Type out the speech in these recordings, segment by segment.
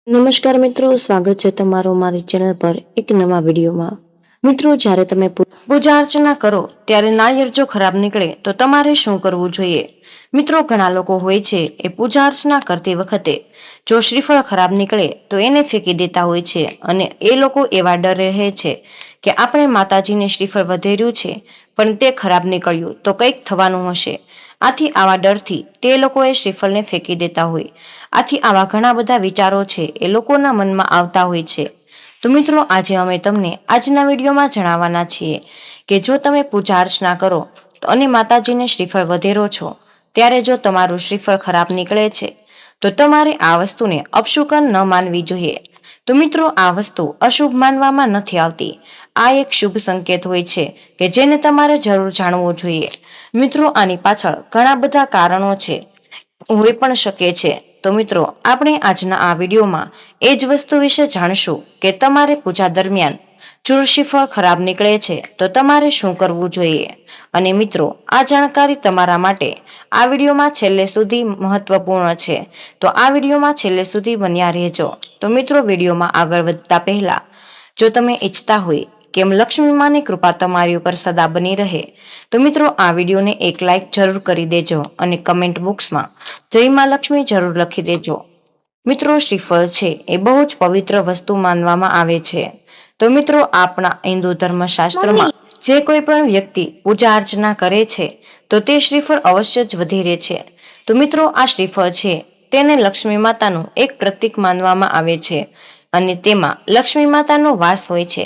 નમસ્કાર મિત્રો, સ્વાગત છે તમારું મારી ચેનલ પર એક નવા વિડીયોમાં। મિત્રો, જ્યારે તમે પૂજા અર્ચના કરો ત્યારે નાળિયેર જો ખરાબ નીકળે તો તમારે શું કરવું જોઈએ? મિત્રો, ઘણા લોકો હોય છે એ પૂજા અર્ચના કરતી વખતે જો શ્રીફળ ખરાબ નીકળે તો એને ફેંકી દેતા હોય છે અને એ લોકો એવા ડરે રહે છે કે આપણે માતાજીને શ્રીફળ વધેર્યું છે પણ તે ખરાબ નીકળ્યું તો કંઈક થવાનું હશે। આથી આવા ડરથી તે લોકોએ શ્રીફળને ફેંકી દેતા હોય। આથી આવા ઘણા બધા વિચારો છે એ લોકોના મનમાં આવતા હોય છે। તો મિત્રો, આજે અમે તમને આજના વિડીયોમાં જણાવવાના છીએ કે જો તમે પૂજા અર્ચના કરો અને માતાજીને શ્રીફળ વધેરો છો ત્યારે જો તમારું શ્રીફળ ખરાબ નીકળે છે તો તમારે આ વસ્તુને અપશુકન ન માનવી જોઈએ। તો મિત્રો, આ વસ્તુ અશુભ માનવામાં નથી આવતી। આ એક શુભ સંકેત હોય છે કે જેને તમારે જરૂર જાણવો જોઈએ। મિત્રો, આની પાછળ ઘણા બધા કારણો છે, હોઈ પણ શકે છે। તો મિત્રો, આપણે આજના આ વિડીયોમાં એ જ વસ્તુ વિશે જાણશું કે તમારે પૂજા દરમિયાન જો શ્રીફળ ખરાબ નીકળે છે તો તમારે શું કરવું જોઈએ। અને મિત્રો, આ જાણકારી તમારા માટે આ વિડીયોમાં છેલ્લે સુધી મહત્વપૂર્ણ છે, તો આ વિડીયોમાં છેલ્લે સુધી બન્યા રહેજો। તો મિત્રો, વિડીયોમાં આગળ વધતા પહેલા જો તમે ઈચ્છતા હોય કે લક્ષ્મી માની કૃપા તમારી ઉપર સદા બની રહે તો મિત્રો, આ વિડીયોને એક લાઈક જરૂર કરી દેજો અને કમેન્ટ બોક્સમાં જય માં લક્ષ્મી જરૂર લખી દેજો। મિત્રો, શ્રીફળ છે એ બહુ જ પવિત્ર વસ્તુ માનવામાં આવે છે। તો મિત્રો, આપણા હિન્દુ ધર્મશાસ્ત્રમાં જે કોઈ પણ વ્યક્તિ પૂજા અર્ચના કરે છે તો તે શ્રીફળ અવશ્ય જ વધેરે છે। તો મિત્રો, આ શ્રીફળ છે તેને લક્ષ્મી માતાનું એક પ્રતીક માનવામાં આવે છે અને તેમાં લક્ષ્મી માતાનો વાસ હોય છે।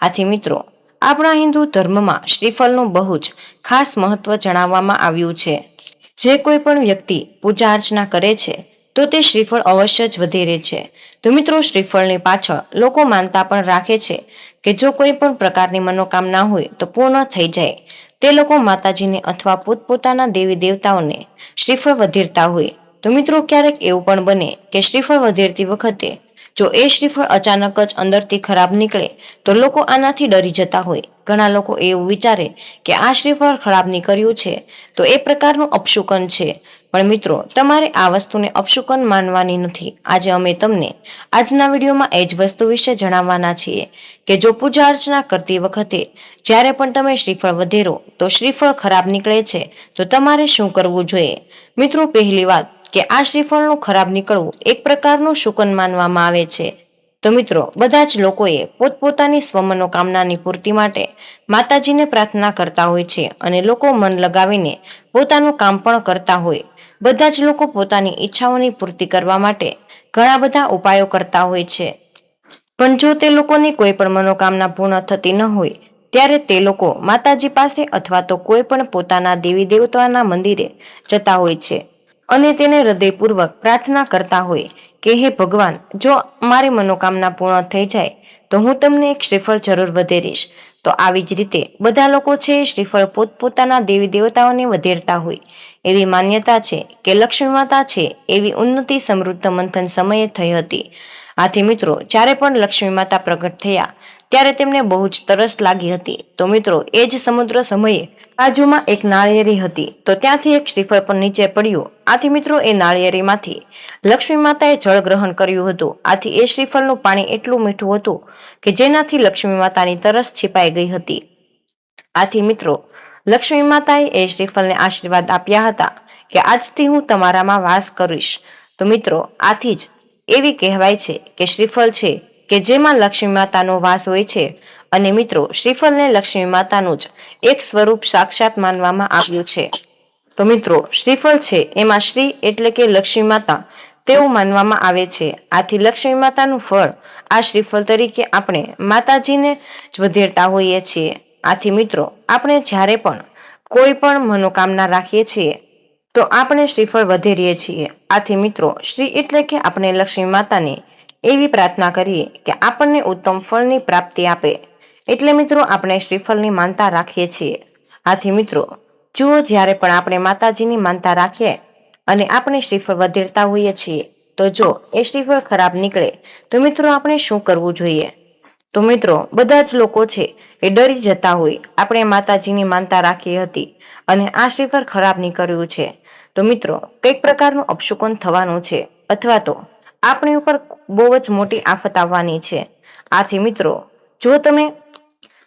આથી મિત્રો, આપણા હિન્દુ ધર્મમાં શ્રીફળનું બહુ જ ખાસ મહત્વ જણાવવામાં આવ્યું છે। જે કોઈ પણ વ્યક્તિ પૂજા અર્ચના કરે છે તો તે શ્રીફળ અવશ્ય જ વધેરે છે। તો મિત્રો, શ્રીફળની પાછળ લોકો માનતા પણ રાખે છે કે જો કોઈ પણ પ્રકારની મનોકામના હોય તો પૂર્ણ થઈ જાય। તે લોકો માતાજીને અથવા પોતપોતાના દેવી દેવતાઓને શ્રીફળ વધેરતા હોય। તો મિત્રો, ક્યારેક એવું પણ બને કે શ્રીફળ વધેરતી વખતે જો એ શ્રીફળ અચાનક જ અંદરથી ખરાબ નીકળે તો લોકો આનાથી ડરી જતા હોય। ઘણા લોકો એવું વિચારે કે આ શ્રીફળ ખરાબ નીકળ્યું છે તો એ પ્રકારનું અપશુકન છે, પણ મિત્રો, તમારે આ વસ્તુને અપશુકન માનવાની નથી। આજે અમે તમને આજના વિડીયોમાં એ જ વસ્તુ વિશે જણાવવાના છીએ કે જો પૂજા અર્ચના કરતી વખતે જ્યારે પણ તમે શ્રીફળ વધેરો તો શ્રીફળ ખરાબ નીકળે છે તો તમારે શું કરવું જોઈએ। મિત્રો, પહેલી વાત કે આ શ્રીફળનું ખરાબ નીકળવું એક પ્રકારનું શુકન માનવામાં આવે છે। તો મિત્રો, બધા જ લોકોએ પોતપોતાની સ્વમનોકામનાની પૂર્તિ માટે માતાજીને પ્રાર્થના કરતા હોય છે અને લોકો મન લગાવીને પોતાનું કામ પણ કરતા હોય। બધા જ લોકો પોતાની ઈચ્છાઓની પૂર્તિ કરવા માટે ઘણા બધા ઉપાયો કરતા હોય છે, પણ જો તે લોકોની કોઈ પણ મનોકામના પૂર્ણ થતી ન હોય ત્યારે તે લોકો માતાજી પાસે અથવા તો કોઈ પણ પોતાના દેવી દેવતાના મંદિરે જતા હોય છે અને તેને હૃદયપૂર્વક પ્રાર્થના કરતા હોય કે હે ભગવાન, જો મારી મનોકામના પૂર્ણ થઈ જાય તો હું તમને એક શ્રીફળ જરૂર વધેરીશ। તો આવી જ રીતે બધા લોકો છે શ્રીફળ પોતપોતાના દેવી દેવતાઓને વધેરતા હોય। એવી માન્યતા છે કે લક્ષ્મી માતા છે એવી ઉન્નતિ સમૃદ્ધ મંથન સમયે થઈ હતી। આથી મિત્રો, જ્યારે પણ લક્ષ્મી માતા પ્રગટ થયા ત્યારે તેમને બહુ જ તરસ લાગી હતી। તો મિત્રો, એ જ સમુદ્ર સમયે બાજુમાં એક નાળિયેરી હતી તો ત્યાંથી એક શ્રીફળ પણ નીચે પડ્યું। આથી મિત્રો, એ નાળિયેરીમાંથી લક્ષ્મી માતાએ જળ ગ્રહણ કર્યું હતું। આથી એ શ્રીફળનું પાણી એટલું મીઠું હતું કે જેનાથી લક્ષ્મી માતાની તરસ छिपाઈ ગઈ હતી। આથી મિત્રો, લક્ષ્મી માતાએ એ શ્રીફળને આશીર્વાદ આપ્યા હતા કે આજથી હું તમારામાં વાસ કરીશ। તો મિત્રો, આથી જ એવી કહેવાય છે કે શ્રીફળ છે કે જેમાં લક્ષ્મી માતાનો વાસ હોય છે અને મિત્રો, શ્રીફળને લક્ષ્મી માતાનું જ એક સ્વરૂપ સાક્ષાત માનવામાં આવ્યું છે। તો મિત્રો, શ્રીફળ છે એમાં શ્રી એટલે કે લક્ષ્મી માતા તેવું માનવામાં આવે છે। આથી લક્ષ્મી માતાનું ફળ આ શ્રીફળ તરીકે આપણે માતાજીને જ વધેરતા હોઈએ છીએ। આથી મિત્રો, આપણે જ્યારે પણ કોઈ પણ મનોકામના રાખીએ છીએ તો આપણે શ્રીફળ વધેરીએ છીએ। આથી મિત્રો, શ્રી એટલે કે આપણે લક્ષ્મી માતાને એવી પ્રાર્થના કરીએ કે આપણને ઉત્તમ ફળની પ્રાપ્તિ આપે, એટલે મિત્રો આપણે શ્રીફળની માનતા રાખીએ છીએ। આથી મિત્રો, જુઓ, જ્યારે પણ આપણે માતાજીની માનતા રાખીએ અને આપણે શ્રીફળ વધેરતા હોઈએ છીએ તો જો એ શ્રીફળ ખરાબ નીકળે તો મિત્રો આપણે શું કરવું જોઈએ। તો મિત્રો, બધા જ લોકો છે એ ડરી જતા હોય। આપણે માતાજીની માનતા રાખી હતી અને આ શ્રીફળ ખરાબ નીકળ્યું છે તો મિત્રો, કઈક પ્રકારનું અપશુકન થવાનું છે અથવા તો આપણી ઉપર બહુ જ મોટી આફત આવવાની છે। આથી મિત્રો, જો તમે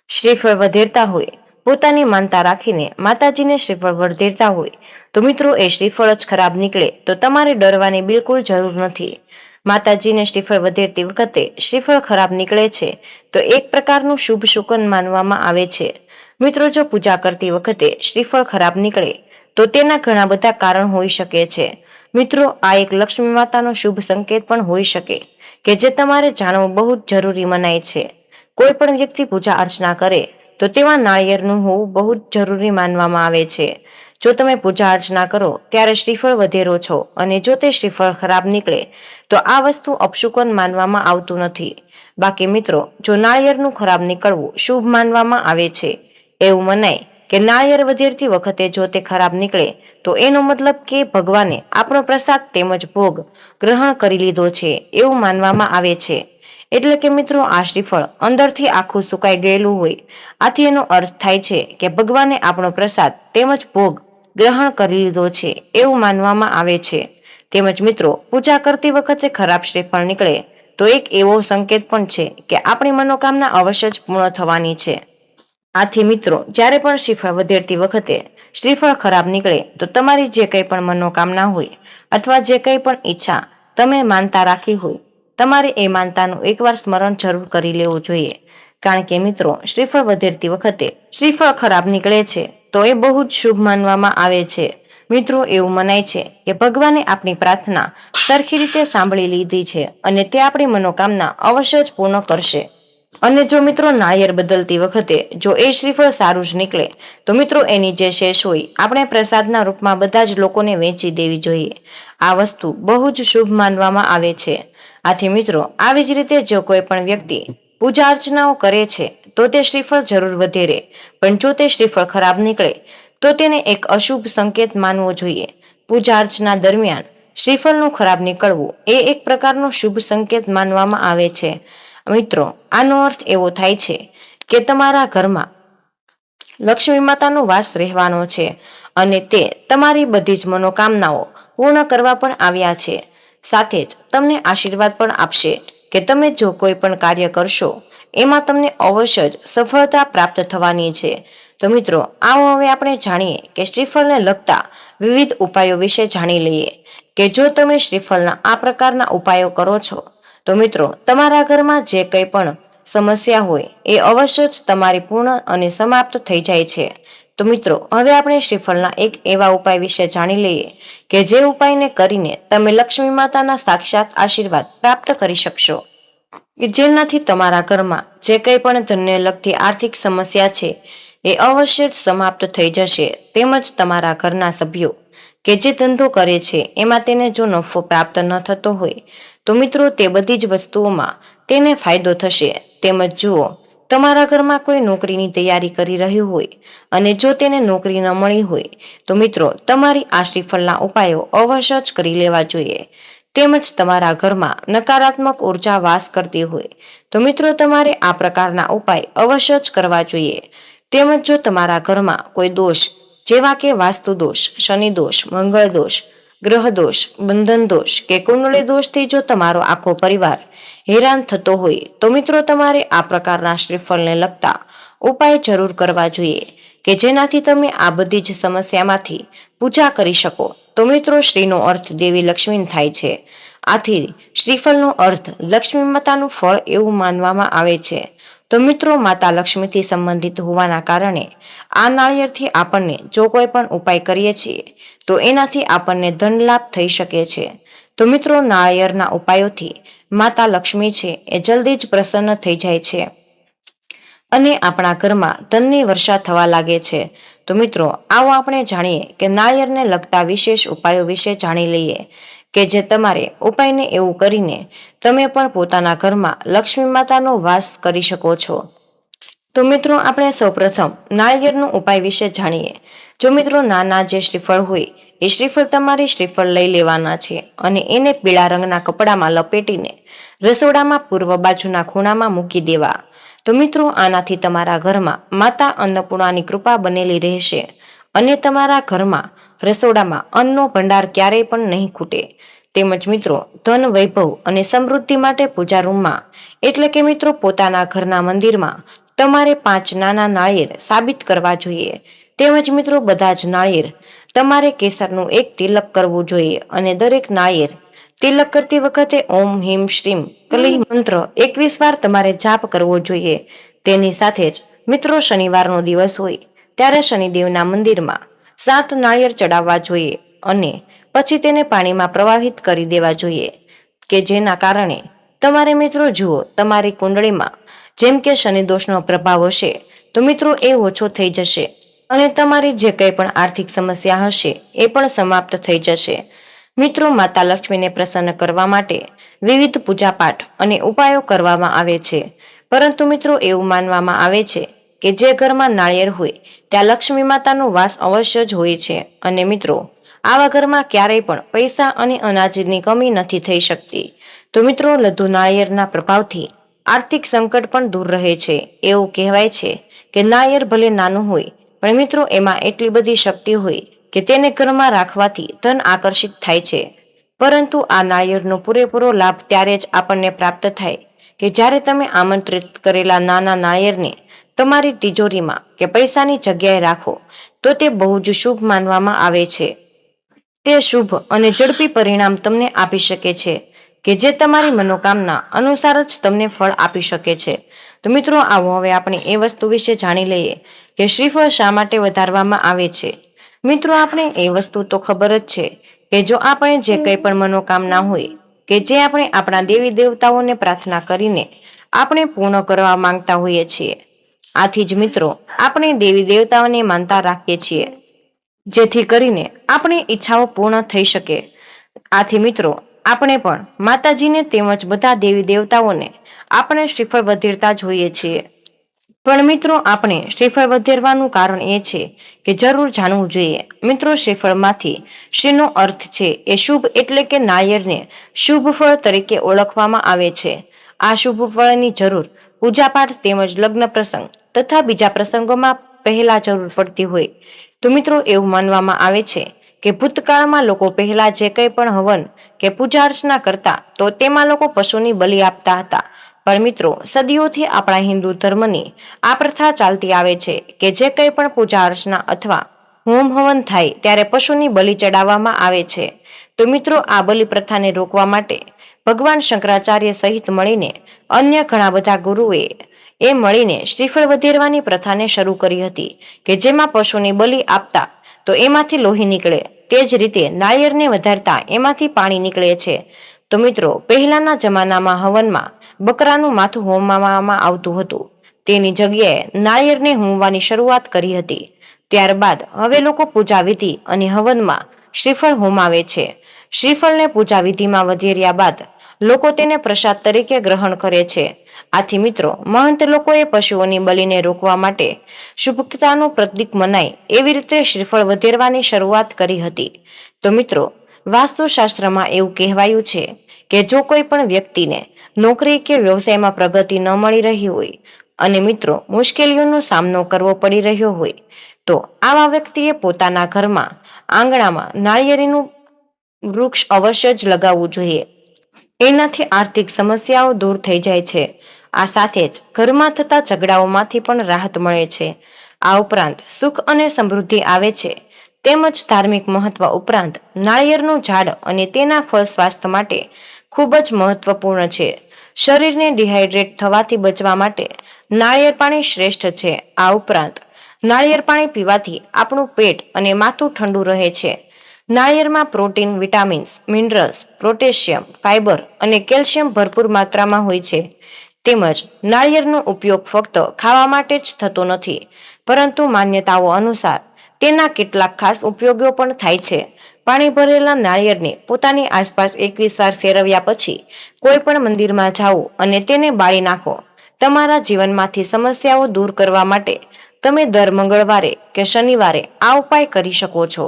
શ્રીફળ વધેરતા હોય, પોતાની માનતા રાખીને માતાજીને શ્રીફળ વધેરતા હોય, તો મિત્રો એ શ્રીફળ જ ખરાબ નીકળે તો તમારે ડરવાની બિલકુલ જરૂર નથી। માતાજીને શ્રીફળ વધેરતી વખતે શ્રીફળ ખરાબ નીકળે છે તો એક પ્રકારનું શુભ શુકન માનવામાં આવે છે। મિત્રો, જો પૂજા કરતી વખતે શ્રીફળ ખરાબ નીકળે તો તેના ઘણા બધા કારણ હોઈ શકે છે। મિત્રો, આ એક લક્ષ્મી માતાનો શુભ સંકેત પણ હોઈ શકે કે જે તમારે જાણવું બહુ જ જરૂરી મનાય છે। કોઈ પણ વ્યક્તિ પૂજા અર્ચના કરે તો તેમાં નાળિયેરનું હોવું બહુ જ જરૂરી માનવામાં આવે છે। જો તમે પૂજા અર્ચના કરો ત્યારે શ્રીફળ વધેરો છો અને જો તે શ્રીફળ ખરાબ નીકળે તો આ વસ્તુ અપશુકન માનવામાં આવતું નથી। બાકી મિત્રો, જો નાળિયેરનું ખરાબ નીકળવું શુભ માનવામાં આવે છે, એવું મનાય કે નાળિયેર વધેરતી વખતે જો તે ખરાબ નીકળે તો એનો મતલબ કે ભગવાને આપણો પ્રસાદ તેમજ ભોગ ગ્રહણ કરી લીધો છે એવું માનવામાં આવે છે। એટલે કે મિત્રો, આ શ્રીફળ અંદરથી આખું સુકાઈ ગયેલું હોય, આથી એનો અર્થ થાય છે કે ભગવાને આપણો પ્રસાદ તેમજ ભોગ ગ્રહણ કરી લીધો છે એવું માનવામાં આવે છે। તેમજ મિત્રો, પૂજા કરતી વખતે ખરાબ શ્રીફળ નીકળે તો એક એવો સંકેત પણ છે કે આપણી મનોકામના અવશ્ય જ પૂર્ણ થવાની છે। આથી મિત્રો, જ્યારે પણ શ્રીફળ વધેરતી વખતે શ્રીફળ ખરાબ નીકળે તો તમારી જે કંઈ પણ મનોકામના હોય અથવા જે કંઈ પણ ઈચ્છા તમે માનતા રાખી હોય, તમારે એ માનતાનું એકવાર સ્મરણ જરૂર કરી લેવું જોઈએ। કારણ કે મિત્રો, શ્રીફળ વધેરતી વખતે શ્રીફળ ખરાબ નીકળે છે તો એ બહુ જ શુભ માનવામાં આવે છે। મિત્રો, એવું મનાય છે કે ભગવાને આપણી પ્રાર્થના સરખી રીતે સાંભળી લીધી છે અને તે આપણી મનોકામના અવશ્ય જ પૂર્ણ કરશે। અને જો મિત્રો, નાળિયેર બદલતી વખતે જો એ શ્રીફળ સારું જ નીકળે તો મિત્રો એની જે શેષ હોય આપણે પ્રસાદના રૂપમાં બધા જ લોકોને વેચી દેવી જોઈએ। આ વસ્તુ બહુ જ શુભ માનવામાં આવે છે। આથી મિત્રો, આવી જ રીતે જો કોઈ પણ વ્યક્તિ પૂજા અર્ચનાઓ કરે છે તો તે શ્રીફળ જરૂર વધેરે, પણ જો તે શ્રીફળ ખરાબ નીકળે તો તેને એક અશુભ સંકેત માનવો જોઈએ। પૂજા અર્ચના દરમિયાન શ્રીફળનું ખરાબ નીકળવું એ એક પ્રકારનો શુભ સંકેત માનવામાં આવે છે। મિત્રો, આનો અર્થ એવો થાય છે કે તમારા ઘરમાં લક્ષ્મી માતાનો વાસ રહેવાનો છે અને તે તમારી બધી જ મનોકામનાઓ પૂર્ણ કરવા પણ આવ્યા છે। સાથે જ તમને આશીર્વાદ પણ આપશે કે તમે જો કોઈ પણ કાર્ય કરશો એમાં તમને અવશ્ય જ સફળતા પ્રાપ્ત થવાની છે। તો મિત્રો, આવો હવે આપણે જાણીએ કે શ્રીફળને લગતા વિવિધ ઉપાયો વિશે જાણી લઈએ કે જો તમે શ્રીફળના આ પ્રકારના ઉપાયો કરો છો તો મિત્રો, તમારા ઘરમાં જે કંઈ પણ સમસ્યા હોય એ અવશ્ય જ તમારી પૂર્ણ અને સમાપ્ત થઈ જાય છે। તો મિત્રો, હવે આપણે શ્રીફળના એક એવા ઉપાય વિશે જાણી લઈએ કે જે ઉપાયને કરીને તમે લક્ષ્મી માતાના સાક્ષાત આશીર્વાદ પ્રાપ્ત કરી શકશો, કે જેનાથી તમારા ઘરમાં જે કંઈ પણ ધનને લગતી આર્થિક સમસ્યા છે એ અવશ્ય જ સમાપ્ત થઈ જશે। તેમજ તમારા ઘરના સભ્યો કે જે ધંધો કરે છે એમાં તેને જો નફો પ્રાપ્ત ન થતો હોય તો મિત્રો તે બધી જ વસ્તુઓમાં તેને ફાયદો થશે। તેમજ જુઓ, તમારા ઘરમાં કોઈ નોકરીની તૈયારી કરી રહ્યું હોય અને જો તેને નોકરી ન મળી હોય તો મિત્રો તમારી આ શ્રીફળના ઉપાયો અવશ્ય જ કરી લેવા જોઈએ। તેમજ તમારા ઘરમાં નકારાત્મક ઉર્જા વાસ કરતી હોય તો મિત્રો તમારે આ પ્રકારના ઉપાય અવશ્ય જ કરવા જોઈએ। તેમજ જો તમારા ઘરમાં કોઈ દોષ જેવા કે વાસ્તુ દોષ, શનિ દોષ, મંગળ દોષ, ગ્રહ દોષ, બંધન દોષ કે કુંડળી દોષથી જો તમારો આખો પરિવાર હેરાન થતો હોય તો મિત્રો તમારે આ પ્રકારના શ્રીફળને લગતા ઉપાય જરૂર કરવા જોઈએ કે જેનાથી તમે આ બધી જ સમસ્યામાંથી પૂજા કરી શકો। તો મિત્રો, શ્રીનો અર્થ દેવી લક્ષ્મી થાય છે, આથી શ્રીફળનો અર્થ લક્ષ્મી માતાનું ફળ એવું માનવામાં આવે છે। તો મિત્રો, માતા લક્ષ્મીથી સંબંધિત હોવાના કારણે આ નાળિયેરથી આપણને જો કોઈ પણ ઉપાય કરીએ છીએ તો એનાથી આપણને ધન લાભ થઈ શકે છે। તો મિત્રો, નાળિયેરના ઉપાયોથી માતા લક્ષ્મી છે એ જલ્દી જ પ્રસન્ન થઈ જાય છે અને આપણા ઘરમાં ધનની વર્ષા થવા લાગે છે। તો મિત્રો, આવો આપણે જાણીએ કે નાળિયેરને લગતા વિશેષ ઉપાયો વિશે જાણી લઈએ કે જે તમારે ઉપાયને એવું કરીને તમે પણ પોતાના ઘરમાં લક્ષ્મી માતાનો વાસ કરી શકો છો। તો મિત્રો, આપણે સૌપ્રથમ નાળિયેરનો ઉપાય વિશે જાણીએ। જો મિત્રો નાના જે શ્રીફળ હોય એ શ્રીફળ તમારે શ્રીફળ લઈ લેવાના છે અને એને પીળા રંગના કપડામાં લપેટીને રસોડામાં પૂર્વ બાજુના ખૂણામાં મૂકી દેવા। તો મિત્રો, આનાથી તમારા ઘરમાં માતા અન્નપૂર્ણાની કૃપા બનેલી રહેશે અને તમારા ઘરમાં રસોડામાં અન્નનો ભંડાર ક્યારેય પણ નહીં ખૂટે। તેમજ મિત્રો ધન વૈભવ અને સમૃદ્ધિ માટે પૂજા રૂમમાં એટલે કે મિત્રો પોતાના ઘરના મંદિરમાં તમારે 5 નાના નાળિયેર સાબિત કરવા જોઈએ. તેમજ મિત્રો બધા જ નાળિયેર તમારે કેસરનું એક તિલક કરવું જોઈએ અને દરેક નાળિયેર તિલક કરતી વખતે ઓમ હિમ શ્રીમ કલી મંત્ર 21 વાર તમારે જાપ કરવો જોઈએ. તેની સાથે જ મિત્રો શનિવારનો દિવસ હોય ત્યારે શનિદેવના મંદિરમાં 7 નાળિયેર ચડાવવા જોઈએ અને પછી તેને પાણીમાં પ્રવાહિત કરી દેવા જોઈએ કે જેના કારણે તમારે મિત્રો જુઓ તમારી કુંડળીમાં જેમ કે શનિ દોષનો પ્રભાવ હશે તો મિત્રો એ ઓછો થઈ જશે અને તમારી જે કંઈ પણ આર્થિક સમસ્યા હશે એ પણ સમાપ્ત થઈ જશે. મિત્રો માતા લક્ષ્મીને પ્રસન્ન કરવા માટે વિવિધ પૂજાપાઠ અને ઉપાયો કરવામાં આવે છે, પરંતુ મિત્રો એવું માનવામાં આવે છે કે જે ઘરમાં નાળિયેર હોય ત્યાં લક્ષ્મી માતાનો વાસ અવશ્ય જ હોય છે અને મિત્રો આવા ઘરમાં ક્યારેય પણ પૈસા અને અનાજની કમી નથી થઈ શકતી. તો મિત્રો લઘુ નાળિયેરના પ્રભાવથી આર્થિક સંકટ પણ દૂર રહે છે. એવું કહેવાય છે કે નાળિયેર ભલે નાનું હોય પણ મિત્રો એમાં એટલી બધી શક્તિ હોય કે તેને ઘરમાં રાખવાથી ધન આકર્ષિત થાય છે. પરંતુ આ નાળિયેરનો પૂરેપૂરો લાભ ત્યારે જ આપણને પ્રાપ્ત થાય કે જ્યારે તમે આમંત્રિત કરેલા નાના નાળિયેરને તમારી તિજોરીમાં કે પૈસાની જગ્યાએ રાખો તો તે બહુ જ શુભ માનવામાં આવે છે. તે શુભ અને ઝડપી પરિણામ તમને આપી શકે છે કે જે તમારી મનોકામના અનુસાર જ તમને ફળ આપી શકે છે. તો મિત્રો આવો હવે આપણે એ વસ્તુ વિશે જાણી લઈએ કે શ્રીફળ શા માટે વધારવામાં આવે છે. મિત્રો આપણે એ વસ્તુ તો ખબર જ છે કે જો આપણે જે કંઈ પણ મનોકામના હોય કે જે આપણે આપણા દેવી દેવતાઓને પ્રાર્થના કરીને આપણે પૂર્ણ કરવા માંગતા હોઈએ છીએ, આથી જ મિત્રો આપણે દેવી દેવતાઓને માનતા રાખીએ છીએ જેથી કરીને આપણી ઈચ્છાઓ પૂર્ણ થઈ શકે. આથી મિત્રો આપણે પણ માતાજીને તેમજ બધા દેવી દેવતાઓને આપણે શ્રીફળ વધેરતા જોઈએ છીએ. પણ મિત્રો આપણે શ્રીફળ વધેરવાનું કારણ એ છે કે જરૂર જાણવું જોઈએ. મિત્રો શ્રીફળમાંથી શ્રીનો અર્થ છે એ શુભ એટલે કે નાળિયેરને શુભ ફળ તરીકે ઓળખવામાં આવે છે. આ શુભ ફળની જરૂર પૂજાપાઠ તેમજ લગ્ન પ્રસંગ તથા બીજા પ્રસંગોમાં પહેલા જરૂર પડતી હોય. તો મિત્રો એવું માનવામાં આવે છે કે ભૂતકાળમાં લોકો પહેલા જે કંઈ પણ હવન કે પૂજા અર્ચના કરતા તો તેમાં લોકો પશુની બલિ આપતા હતા. પણ મિત્રો સદીઓથી આપણા હિન્દુ ધર્મની આ પ્રથા ચાલતી આવે છે કે જે કંઈ પણ પૂજા અર્ચના અથવા હોમ હવન થાય ત્યારે પશુની બલિ ચડાવવામાં આવે છે. તો મિત્રો આ બલિ પ્રથાને રોકવા માટે ભગવાન શંકરાચાર્ય સહિત મળીને અન્ય ઘણા બધા ગુરુએ મળીને શ્રીફળ વધેરવાની પ્રથાને શરૂ કરી હતી કે જેમાં પશુની બલિ આપતા તો એમાંથી લોહી નીકળે, તે જ રીતે નાળિયેરને વધારતા એમાંથી પાણી નીકળે છે. તો મિત્રો પહેલાના જમાનામાં હવનમાં બકરાનું માથું હોમવામાં આવતું હતું, તેની જગ્યાએ નાળિયેરને હોમવાની શરૂઆત કરી હતી. ત્યારબાદ હવે લોકો પૂજા વિધિ અને હવનમાં શ્રીફળ હોમાવે છે. શ્રીફળને પૂજા વિધિમાં વધેર્યા બાદ લોકો તેને પ્રસાદ તરીકે ગ્રહણ કરે છે. આથી મિત્રો મહંત લોકોએ પશુઓની બલિને રોકવા માટે શુભતાનું પ્રતીક મનાય એવી રીતે શ્રીફળ વધેરવાની શરૂઆત કરી હતી. તો મિત્રો વાસ્તુશાસ્ત્રમાં એવું કહેવાયું છે કે જો કોઈ પણ વ્યક્તિને નોકરી કે વ્યવસાયમાં પ્રગતિ ન મળી રહી હોય અને મિત્રો મુશ્કેલીઓનો સામનો કરવો પડી રહ્યો હોય તો આવા વ્યક્તિએ પોતાના ઘરમાં આંગણામાં નાળિયેરીનું વૃક્ષ અવશ્ય જ લગાવવું જોઈએ. એનાથી આર્થિક સમસ્યાઓ દૂર થઈ જાય છે. આ સાથે જ ઘરમાં થતા ઝઘડાઓમાંથી પણ રાહત મળે છે. આ ઉપરાંત સુખ અને સમૃદ્ધિ આવે છે. તેમજ ધાર્મિક મહત્વ ઉપરાંત નાળિયેરનું ઝાડ અને તેના ફળ સ્વાસ્થ્ય માટે ખૂબ જ મહત્વપૂર્ણ છે. શરીરને ડિહાઇડ્રેટ થવાથી બચવા માટે નાળિયેર પાણી શ્રેષ્ઠ છે. આ ઉપરાંત નાળિયેર પાણી પીવાથી આપણું પેટ અને માથું ઠંડુ રહે છે. નાળિયેરમાં protein, vitamins, minerals, potassium, fibre અને કેલ્શિયમ ભરપૂર માત્રામાં હોય છે. તેમજ નાળિયેરનો ઉપયોગ ફક્ત ખાવા માટે જ થતો નથી, પરંતુ માન્યતાઓ અનુસાર તેના કેટલાક ખાસ ઉપયોગો પણ થાય છે. પાણી ભરેલા નાળિયેરને પોતાની આસપાસ 21 વાર ફેરવ્યા પછી કોઈ પણ મંદિરમાં જાઓ અને તેને બાળી નાખો. તમારા જીવનમાંથી સમસ્યાઓ દૂર કરવા માટે તમે દર મંગળવારે કે શનિવારે આ ઉપાય કરી શકો છો.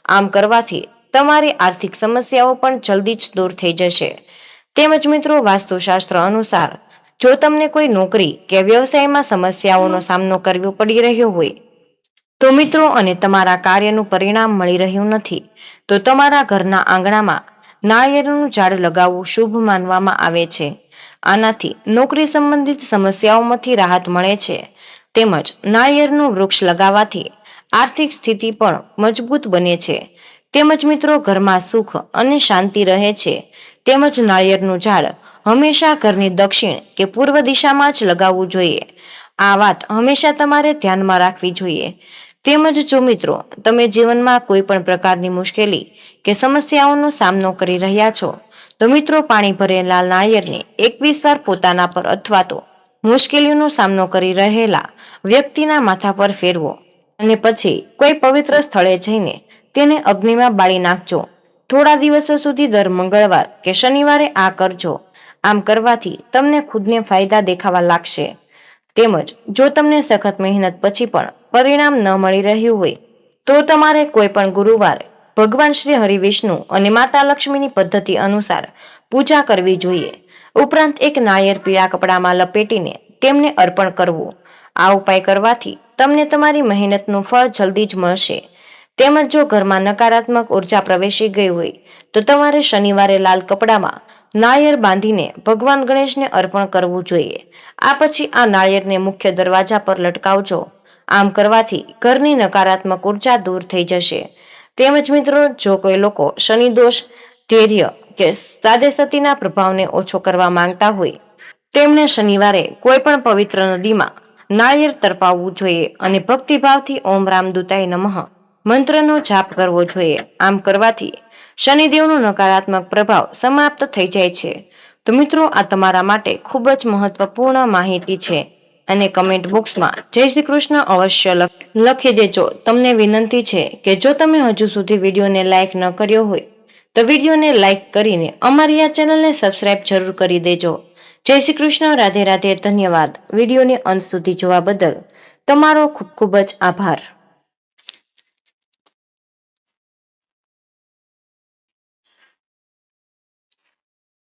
આમ કરવાથી તમારી આર્થિક સમસ્યાઓ પણ જલ્દી જ દૂર થઈ જશે. તેમજ મિત્રો વાસ્તુશાસ્ત્ર અનુસાર જો તમને કોઈ નોકરી કે વ્યવસાયમાં સમસ્યાઓનો સામનો કરવો પડી રહ્યો હોય તો મિત્રો અને તમારા કાર્યનું પરિણામ મળી રહ્યું નથી તો તમારા ઘરના આંગણામાં નાળિયેરનું ઝાડ લગાવવું શુભ માનવામાં આવે છે. આનાથી નોકરી સંબંધિત સમસ્યાઓમાંથી રાહત મળે છે. તેમજ નાળિયેરનું વૃક્ષ લગાવવાથી આર્થિક સ્થિતિ પણ મજબૂત બને છે. તેમજ મિત્રો ઘરમાં સુખ અને શાંતિ રહે છે. તેમજ નાળિયેરનું ઝાડ હંમેશા ઘરની દક્ષિણ કે પૂર્વ દિશામાં જ લગાવવું જોઈએ. આ વાત હંમેશા તમારે ધ્યાનમાં રાખવી જોઈએ. તેમજ જો મિત્રો તમે જીવનમાં કોઈ પણ પ્રકારની મુશ્કેલી કે સમસ્યાઓનો સામનો કરી રહ્યા છો તો મિત્રો પાણી ભરેલા નાળિયેરને 21 વાર પોતાના પર અથવા તો મુશ્કેલીઓનો સામનો કરી રહેલા વ્યક્તિના માથા પર ફેરવો અને પછી કોઈ પવિત્ર સ્થળે જઈને તેને અગ્નિમાં બાળી નાખજો. થોડા દિવસો સુધી દર મંગળવાર કે શનિવારે આ કરજો. આમ કરવાથી તમને ખુદને ફાયદા દેખાવા લાગશે. તેમજ જો તમને સખત મહેનત પછી પણ પરિણામ ન મળી રહ્યું હોય તો તમારે કોઈ પણ ગુરુવારે ભગવાન શ્રી હરિવિષ્ણુ અને માતા લક્ષ્મીની પદ્ધતિ અનુસાર પૂજા કરવી જોઈએ. ઉપરાંત એક નાળિયેર પીળા કપડામાં લપેટીને તેમને અર્પણ કરવું. આ ઉપાય કરવાથી તમને તમારી મહેનતનું ફળ જલ્દી જ મળશે. તેમજ જો ઘરમાં નકારાત્મક ઉર્જા પ્રવેશી ગઈ હોય તો તમારે શનિવારે લાલ કપડામાં નાળિયેર બાંધીને ભગવાન ગણેશને અર્પણ કરવું જોઈએ. આ પછી આ નાળિયેરને મુખ્ય દરવાજા પર લટકાવજો. આમ કરવાથી ઘરની નકારાત્મક ઉર્જા દૂર થઈ જશે. તેમજ મિત્રો જો કોઈ લોકો શનિ દોષ, ધૈર્ય કે સાદેસતીના પ્રભાવને ઓછો કરવા માંગતા હોય તેમણે શનિવારે કોઈ પણ પવિત્ર નદીમાં નાળિયેર તર્પાવવું જોઈએ અને ભક્તિભાવથી ઓમ રામદૂતાય નમઃ મંત્રનો જાપ કરવો જોઈએ. આમ કરવાથી શનિદેવનો નકારાત્મક પ્રભાવ સમાપ્ત થઈ જાય છે. તો મિત્રો આ તમારા માટે ખૂબ જ મહત્વપૂર્ણ માહિતી છે અને કમેન્ટ બોક્સમાં જય શ્રી કૃષ્ણ અવશ્ય લખી દેજો. તમને વિનંતી છે કે જો તમે હજુ સુધી વિડીયોને લાઈક ન કર્યો હોય તો વિડીયોને લાઈક કરીને અમારી આ ચેનલને સબસ્ક્રાઇબ જરૂર કરી દેજો. જય શ્રી કૃષ્ણ. રાધે રાધે. ધન્યવાદ. વિડીયોને અંત સુધી જોવા બદલ તમારો ખૂબ ખૂબ જ આભાર.